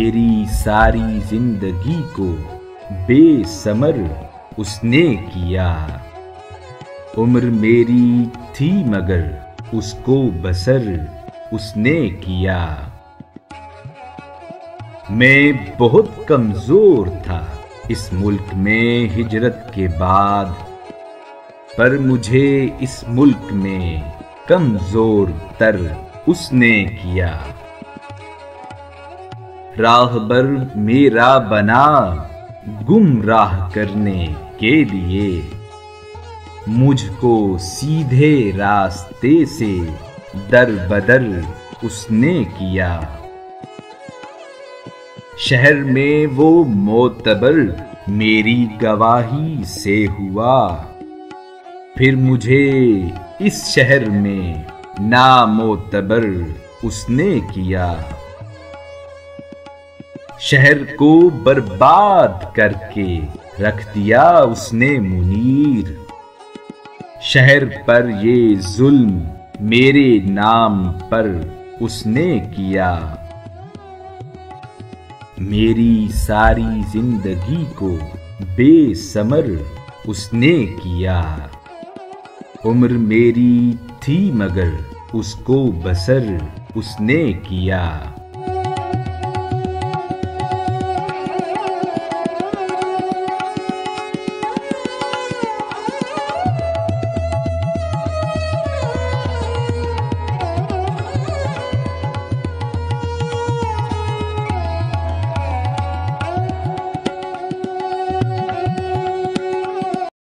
मेरी सारी जिंदगी को बेसमर उसने किया। उम्र मेरी थी मगर उसको बसर उसने किया। मैं बहुत कमजोर था इस मुल्क में हिजरत के बाद, पर मुझे इस मुल्क में कमजोर तर उसने किया। राहबर मेरा बना गुमराह करने के लिए, मुझको सीधे रास्ते से दर बदर उसने किया। शहर में वो मोतबर मेरी गवाही से हुआ, फिर मुझे इस शहर में नामोतबर उसने किया। शहर को बर्बाद करके रख दिया उसने मुनीर, शहर पर ये जुल्म मेरे नाम पर उसने किया। मेरी सारी जिंदगी को बेसमर उसने किया। उम्र मेरी थी मगर उसको बसर उसने किया।